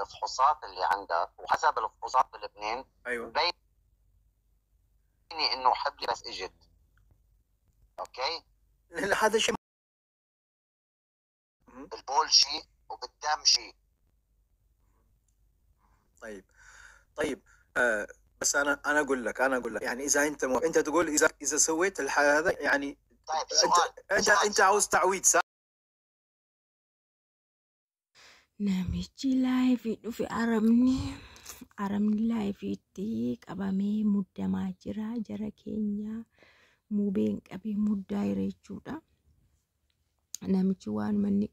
الفحوصات اللي عندها وحسب الفحوصات بلبنان ايوه بيني انه حبلي بس اجت. اوكي، هذا شيء. بالبول شيء وبالدم شيء. طيب بس انا اقول لك يعني اذا انت تقول اذا سويت هذا يعني طيب سؤال انت عاوز تعويض صح؟ Namichi live dhufe aramni live itti qabamee muddamaa jira. Jara keenya mubeen qabee muddaa jira jechuudha. Namichi waan manni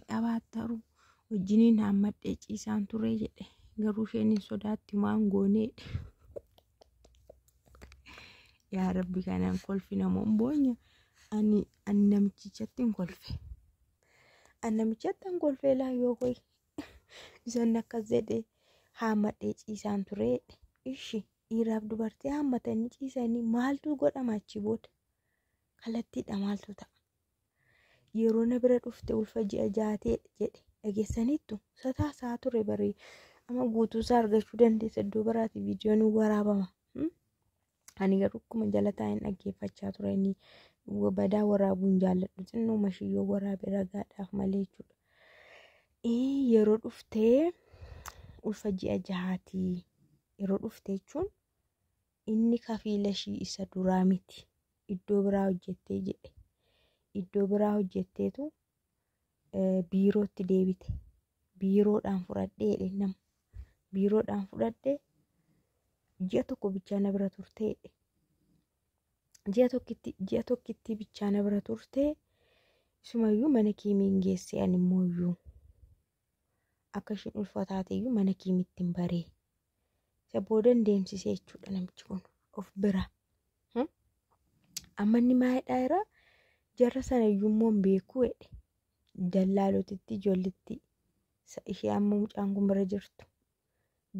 qabaaxaru wajjiniin hammadhee ciisaan ture jedhe. Garuu isheen hin sodaatti waan goonee. Yaa Rabbi kanaan kolfi namoon boonya ani namichichatti hin kolfe. Namichatti hin kolfee laayyoo koy isaan akkas jedhe hammadhee ciisaan ture. Ishi dhiiraaf dubartii hammatanii ciisanii maaltu godhama achi booda? Kallattiidha maaltu ta'a? Yeroo na bira dhufte ulfa ji'a jaatee jedhe dhageessaniittu sataasaa ture barii ama guutuusaa argachuu dandeessa iddoo biraati viidiyoon waraabama. Ani garuu akkuma jala taa'een dhaggeeffachaa ture inni badaa waraabuun jaalladhu xinnoo mashiyyoo waraabe ragaadhaaf malee jechuudha. Yeroo dhuftee ulfa ji'a jahaatii yeroo dhuftee jechuun inni kafiila ishii isa duraa miti iddoo biraa hojjettee jedhe. Iddoo biraa hojjetteetu biirootti deebite. Biiroodhaan fudhadhee nama biiroodhaan fudhadhee ji'a tokko bichaa na bira turtee ji'a tokkitti bichaa na bira turtee isumayyuu mana kiimiin geesse animmoo iyyuu akka ishiin ulfataateyyuu mana kiimitti hin baree isa booda deemsisee jechuudha namichi kun of bira. Amma inni maayidhaa irraa jarra sanayyuu immoo hin beekuu jedhe dallaalotitti ijoollitti ishee amma mucaan kun bira jirtu.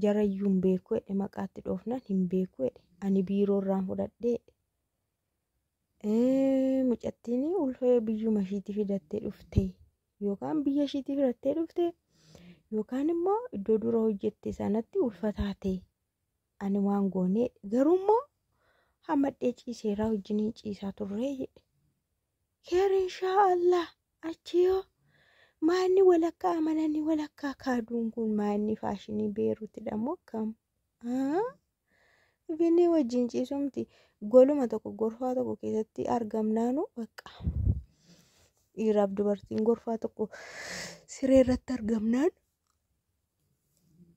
Jarayyuu hin beekuu jedhe maqaatti dhoofnan hin beekuu jedhe ani biiroorraan fudhadhee mucattiin ulfa biyyuma ishiitii fidattee dhufte yookaan biyya ishiitii fidattee dhufte yookaan immoo iddoo dura hojjette sanatti ulfataate ani waan goonee garuu immoo hammadhee ciiseeraa wajjiniin ciisaa turree jedhe. Keer inshaallah achi yoo maanni walakkaa amananii walakkaa kaaduun kun maanni faashinii beeruuti dhammoo akkam binni wajjin ciisumti goluma tokko gorfaa tokko keessatti argamnaanu bakka dhiiraaf dubartiin gorfaa tokko siree irratti argamnaan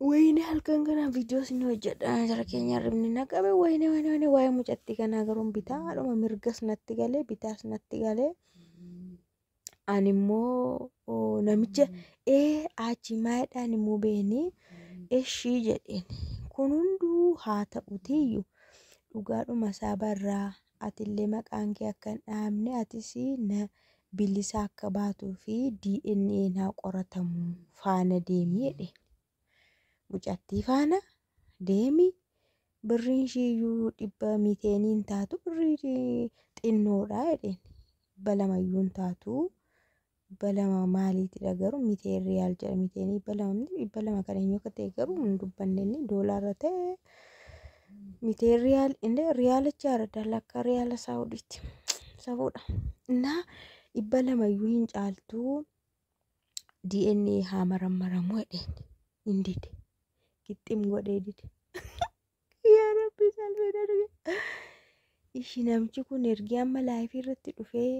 wayini halkan kana viidiyoo sin hojjedha jara keenya ribni naqabe wayini waa'ee mucattii kanaa garuu bitaadhuma mirgas natti galee bitaas natti galee. Animmoo namicha achi maayidhaan immoo beenii ishii jedheen kun hunduu haa ta'utiyyuu dhugaadhuma isaa barraa atillee maqaan kee akka hin dhahamne atis na bilisa akka baatuu fi DNA naa qoratamu faana deemii jedhe. Mucattii faana deemii birriin ishiiyyuu 100 taatu birrii xinnoodha jedheen balamayyuu hin taatu. Balama maaliitidha garuu miteen riyaal jedha miteenii balama kan eenyu akka ta'e garuu hin dubbanne inni doolaarra ta'e miteen riyaal inde riyaalicha arda lakka riyaala saawudiitti safuudha. Naa 200 hin caaltuu DNA haa marammaramuu jedheen hin dide qixxim godhee dide. Yaa Rabbi salphee darbe ishi namichi kun ergi amma laayifii irratti dhufee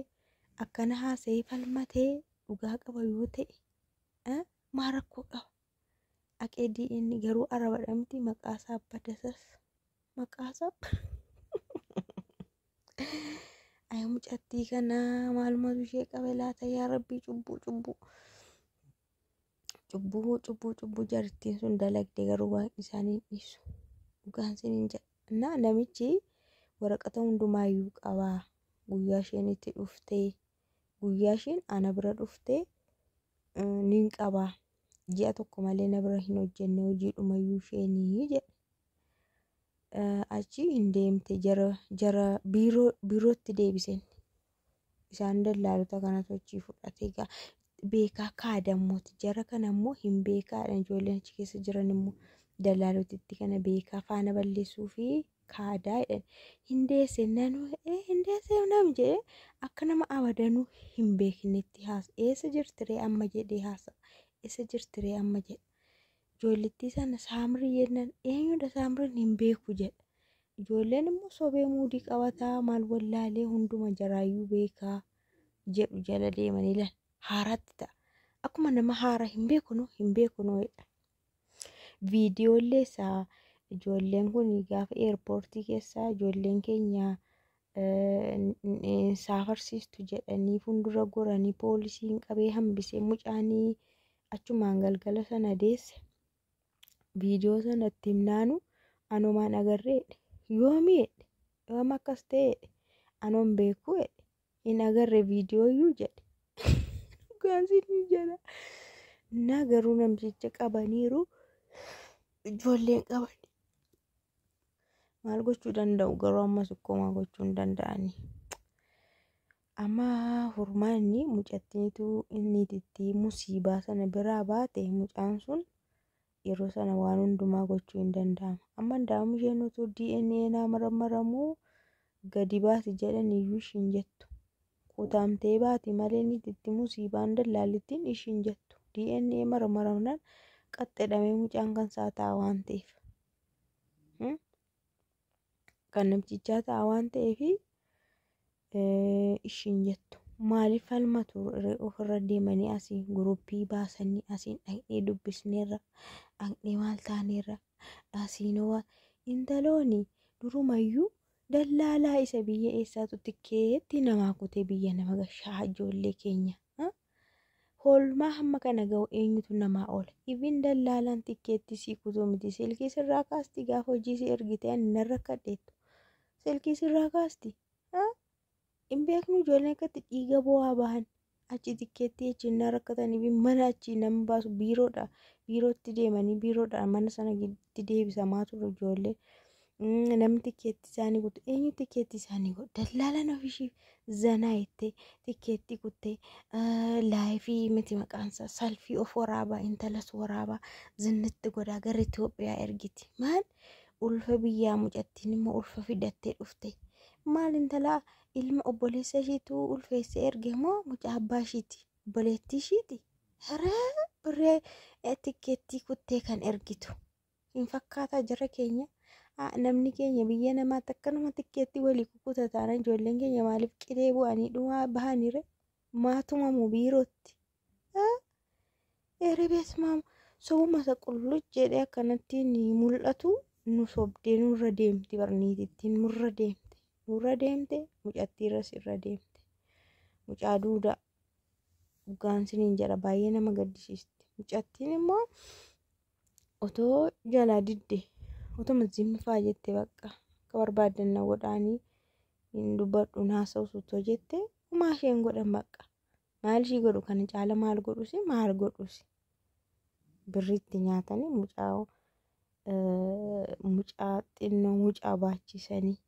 akkana haasa'ee falmatee dhugaa qaba yoo ta'e maa rakkoo qaba aqeedii inni garuu arabadha miti maqaasaa badasas maqaasaa ayi mucattii kana maalumatu ishee qabe laata yaa Rabbii cubbuu jarittiin sun dalagde garuu waan isaanii dhiisu dhugaan siniin jedha. Namichi waraqata hundumaayyuu qabaa guyyaa isheen itti dhuftee guyyaa isheen ana bira dhuftee nin qabaa ji'a tokko malee na bira hin hojjenne hojiidhumayyuu isheenii jedhe. Achi hin deemte jara biirootti deebisen isaan dallaalota kanatu achii fudhatee beekaa kaadammooti. Jara kana immoo hin beekaadha. Ijoolleen achi keessa jiran immoo dallaalootitti kana beekaa faana balleessuu fi kaadaa jedhan. Hindeesse nam jedhee akka nama abadanuu hin beeknetti haasa. Eessa jirtiree amma jedhee haasa. Eessa jirtiree amma jedha. Ijoollettii sana saamrii jennaan eenyudha saamriin hin beeku jedha. Ijoolleen immoo sobee muudii qabataa maal wallaalee hunduma jaraayyuu beekaa jedhu jala deemanii lan haaraatti ta'a. Akkuma nama haara hin beeknu jedha. Viidiyoolee isaa ijoolleen kun gaafa eerpoortii keessaa ijoolleen keenya saafarsiistu jedhanii fuuldura goranii poolisiin qabee hambisee mucaanii achumaan galgala sana deesse. Viidiyoo sanatti himnaanu anomaan agarreedhe. Yoomiidhe yoom akkas ta'eedhe anoon beekuudhe hin agarre viidiyooyyuu jedhe. Gaansiin jedha. Na garuu namticha qabaniiru. Ijoolleen qaban maal gochuu danda'u garuu ammas akkuma gochuu hin danda'ani. Amma furmaanni mucattiitu inni itti musiibaa sana biraa baate mucaan sun yeroo sana waan hundumaa gochuu hin danda'amu. Amma danda'amu isheen utuu DNA naa maramaramuu gadi baati jedhan iyyuu ishiin jettu. Kutamtee baati malee inni itti musiibaan dallaalittiin ishiin jettu. DNA maramaramnaan qaxxedhamee mucaan kan isaa ta'a waan ta'eef. Kan namtichaa ta'a waan ta'eef ishiin jettu. Maaliif falmatu ofirra deemanii asii guruppii baasanii asiin dhaqnee dubbisneerra dhaqnee maal taaneerra asiinoo intalooni durumayyuu dallaalaa isa biyya eessaatu tikkeetti namaa kutee biyya nama gashaa ijoollee keenya. Holmaa hamma kana ga'u eenyutu namaa oola. Ibin dallaalaan tikkeetti sii kutuu miti. Silkii sirraa kaasti gaafa hojii si ergite ani narra kadheettu. Silkii sirraa kaasti. Hin beeknu ijoolleen akkatti dhiiga bu'aa bahan achi tikkeetti jechuun na rakkatanii mana achi nama baasu biiroodha. Biirootti deemanii biiroodha mana sana itti deebisamaa ture ijoollee. Namni tikkeetti isaanii kutu eenyu tikkeetti isaanii godhu dallaalaan ofishii zanaa jettee tikkeetti kuttee laayifii miti maqaansaa salfii of waraabaa intalas waraabaa zinnitti godhaa gara Itoophiyaa ergiti. Maal ulfa biyyaa mucattiin immoo ulfa fidattee dhufte. Maal intalaa ilma obboleessa ishiitu ulfeessee erge moo mucaa abbaa ishiiti obboleettii ishiiti. Haree birree tikkeetti kuttee kan ergitu hin fakkaataa jara keenya. Namni keenya biyya namaatti akkanuma tikkeetti walii kukutataan ijoolleen keenya maaliif qilee bu'anii dhumaa bahaniire maatumamu biirootti. Erebees maam sobuma isa qulluc jedhee akkanatti ni mul'atu nu sobdee nurra deemti barniitittiin nurra deemte mucattiirras irra deemte. Mucaa duudaa dhugaansiin jedha baay'ee nama gaddisiisti. Mucattiin immoo otoo jalaa didde. Otuma zimmifaa jette bakka akka barbaadan godhaanii hin dubbadhu naasa'u utoo jette homaa isheen godhan bakka. Maal ishii godhu kana caala maal godhusi birriitti nyaatanii mucaa xinnoo mucaa baachisanii.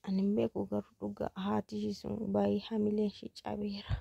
Ani hin beeku garuu dhugaa haati ishii sun baay'ee hamileen ishii cabeera.